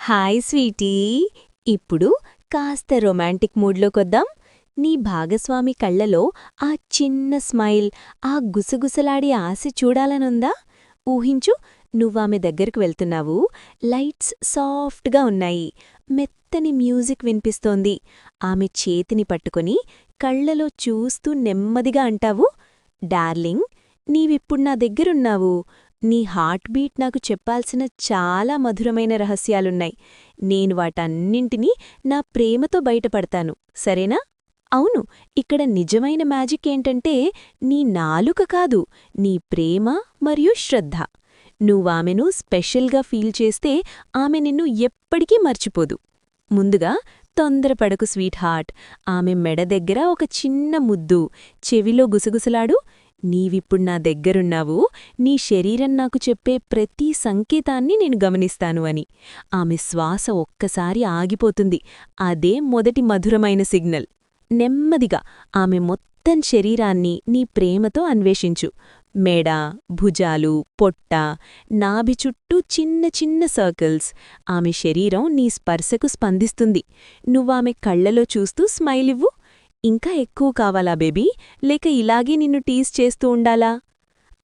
Hi Sweety. ఇప్పుడు కాస్త romantic మూడ్లోకొద్దాం. నీ భాగస్వామి కళ్ళలో ఆ చిన్న స్మైల్, ఆ గుసగుసలాడే ఆశ చూడాలనుందా? ఊహించు, నువ్వామె దగ్గరకు వెళ్తున్నావు. లైట్స్ సాఫ్ట్గా ఉన్నాయి, మెత్తని మ్యూజిక్ వినిపిస్తోంది. ఆమె చేతిని పట్టుకొని కళ్ళలో చూస్తూ నెమ్మదిగా అంటావు, డార్లింగ్, నీవిప్పుడు నా దగ్గరున్నావు. నీ హార్ట్ బీట్ నాకు చెప్పాల్సిన చాలా మధురమైన రహస్యాలున్నాయి. నేను వాటన్నింటినీ నా ప్రేమతో బయటపడతాను, సరేనా? అవును, ఇక్కడ నిజమైన మ్యాజిక్ ఏంటంటే నీ నాలుక కాదు, నీ ప్రేమ మరియు శ్రద్ధ. నువ్వామెను స్పెషల్గా ఫీల్ చేస్తే ఆమె నిన్ను ఎప్పటికీ మర్చిపోదు. ముందుగా తొందరపడకు స్వీట్ హార్ట్. ఆమె మెడ దగ్గర ఒక చిన్న ముద్దు, చెవిలో గుసగుసలాడు, నీవిప్పుడు నా దగ్గరున్నావు, నీ శరీరం నాకు చెప్పే ప్రతి సంకేతాన్ని నేను గమనిస్తాను అని. ఆమె శ్వాస ఒక్కసారి ఆగిపోతుంది. అదే మొదటి మధురమైన సిగ్నల్. నెమ్మదిగా ఆమె మొత్తం శరీరాన్ని నీ ప్రేమతో అన్వేషించు. మెడ, భుజాలు, పొట్ట, నాభి చుట్టూ చిన్న చిన్న సర్కిల్స్. ఆమె శరీరం నీ స్పర్శకు స్పందిస్తుంది. నువ్వామె కళ్లలో చూస్తూ స్మైలివ్వు. ఇంకా ఎక్కువ కావాలా బేబీ, లేక ఇలాగే నిన్ను టీజ్ చేస్తూ ఉండాలా?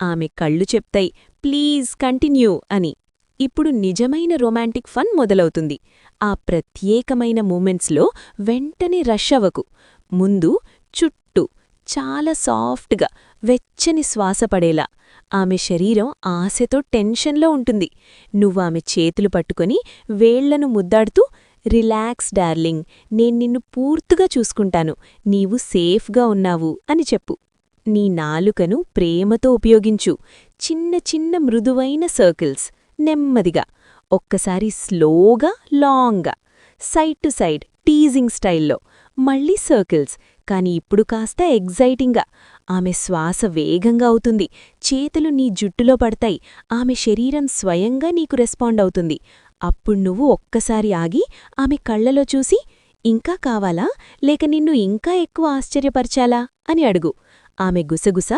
ఆమె కళ్ళు చెప్తాయి, ప్లీజ్ కంటిన్యూ అని. ఇప్పుడు నిజమైన రొమాంటిక్ ఫన్ మొదలవుతుంది. ఆ ప్రత్యేకమైన మూమెంట్స్లో వెంటనే రష్ అవ్వకు. ముందు చుట్టూ చాలా సాఫ్ట్గా వెచ్చని శ్వాస పడేలా. ఆమె శరీరం ఆశతో టెన్షన్లో ఉంటుంది. నువ్వామె చేతులు పట్టుకొని వేళ్లను ముద్దాడుతూ, రిలాక్స్ డార్లింగ్, నేను నిన్ను పూర్తిగా చూసుకుంటాను, నీవు సేఫ్గా ఉన్నావు అని చెప్పు. నీ నాలుకను ప్రేమతో ఉపయోగించు. చిన్న చిన్న మృదువైన సర్కిల్స్, నెమ్మదిగా. ఒక్కసారి స్లోగా, లాంగ్గా, సైడ్ టు సైడ్ టీజింగ్ స్టైల్లో. మళ్ళీ సర్కిల్స్, కాని ఇప్పుడు కాస్త ఎగ్జైటింగ్గా. ఆమె శ్వాస వేగంగా అవుతుంది. చేతులు నీ జుట్టులో పడతాయి. ఆమె శరీరం స్వయంగా నీకు రెస్పాండ్ అవుతుంది. అప్పుడు నువ్వు ఒక్కసారి ఆగి ఆమె కళ్లలో చూసి, ఇంకా కావాలా, లేక నిన్ను ఇంకా ఎక్కువ ఆశ్చర్యపరచాలా అని అడుగు. ఆమె గుసగుస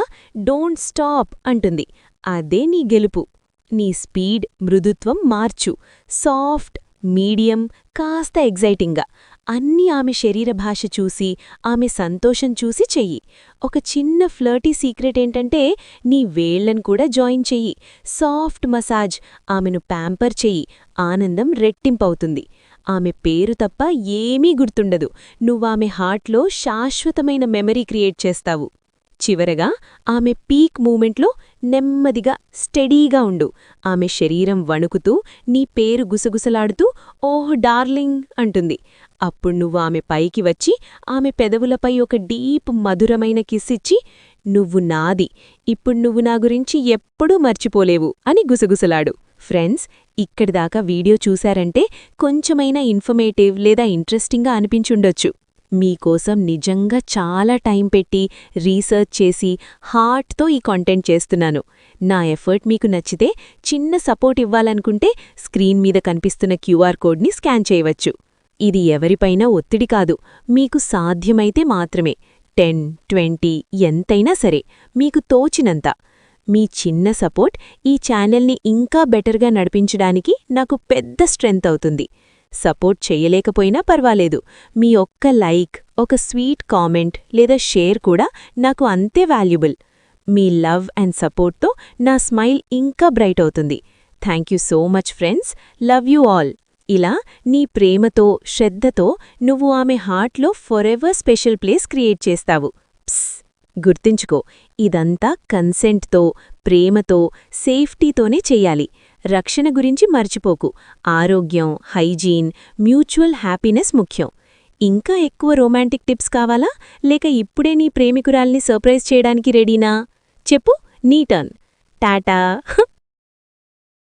డోంట్ స్టాప్ అంటుంది. అదే నీ గెలుపు. నీ స్పీడ్, మృదుత్వం మార్చు. సాఫ్ట్, మీడియం, కాస్త ఎగ్జైటింగ్గా. అన్నీ ఆమె శరీర భాష చూసి, ఆమె సంతోషం చూసి చెయ్యి. ఒక చిన్న ఫ్లర్టీ సీక్రెట్ ఏంటంటే నీ వేళ్లను కూడా జాయిన్ చెయ్యి. సాఫ్ట్ మసాజ్, ఆమెను ప్యాంపర్ చెయ్యి. ఆనందం రెట్టింపవుతుంది. ఆమె పేరు తప్ప ఏమీ గుర్తుండదు. నువ్వామె హార్ట్లో శాశ్వతమైన మెమరీ క్రియేట్ చేస్తావు. చివరగా ఆమె పీక్ మూమెంట్లో నెమ్మదిగా, స్టెడీగా ఉండు. ఆమె శరీరం వణుకుతూ, నీ పేరు గుసగుసలాడుతూ, ఓహ్ డార్లింగ్ అంటుంది. అప్పుడు నువ్వు ఆమె పైకి వచ్చి ఆమె పెదవులపై ఒక డీప్ మధురమైన కిస్ ఇచ్చి, నువ్వు నాది, ఇప్పుడు నువ్వు నా గురించి ఎప్పుడూ మర్చిపోలేవు అని గుసగుసలాడు. ఫ్రెండ్స్, ఇక్కడిదాకా వీడియో చూశారంటే కొంచెమైనా ఇన్ఫర్మేటివ్ లేదా ఇంట్రెస్టింగ్గా అనిపించుండొచ్చు. మీకోసం నిజంగా చాలా టైం పెట్టి, రీసెర్చ్ చేసి, హార్ట్తో ఈ కాంటెంట్ చేస్తున్నాను. నా ఎఫర్ట్ మీకు నచ్చితే చిన్న సపోర్ట్ ఇవ్వాలనుకుంటే స్క్రీన్ మీద కనిపిస్తున్న క్యూఆర్ కోడ్ని స్కాన్ చేయవచ్చు. ఇది ఎవరిపైనా ఒత్తిడి కాదు, మీకు సాధ్యమైతే మాత్రమే. 10, 20 ఎంతైనా సరే, మీకు తోచినంత. మీ చిన్న సపోర్ట్ ఈ ఛానల్ని ఇంకా బెటర్గా నడిపించడానికి నాకు పెద్ద స్ట్రెంగ్త్ అవుతుంది. సపోర్ట్ చెయ్యలేకపోయినా పర్వాలేదు, మీ ఒక్క లైక్, ఒక స్వీట్ కామెంట్ లేదా షేర్ కూడా నాకు అంతే వాల్యుబుల్. మీ లవ్ అండ్ సపోర్ట్తో నా స్మైల్ ఇంకా బ్రైట్ అవుతుంది. Thank so much friends, love you all. ఇలా నీ ప్రేమతో, శ్రద్ధతో నువ్వు ఆమె హార్ట్లో ఫరెవర్ స్పెషల్ ప్లేస్ క్రియేట్ చేస్తావు. గుర్తుంచుకో, ఇదంతా కన్సెంట్తో, ప్రేమతో, సేఫ్టీతోనే చెయ్యాలి. రక్షణ గురించి మర్చిపోకు. ఆరోగ్యం, హైజీన్, మ్యూచువల్ హ్యాపీనెస్ ముఖ్యం. ఇంకా ఎక్కువ రొమాంటిక్ టిప్స్ కావాలా, లేక ఇప్పుడే నీ ప్రేమికురాల్ని సర్ప్రైజ్ చేయడానికి రెడీనా? చెప్పు, నీ టర్న్. టాటా.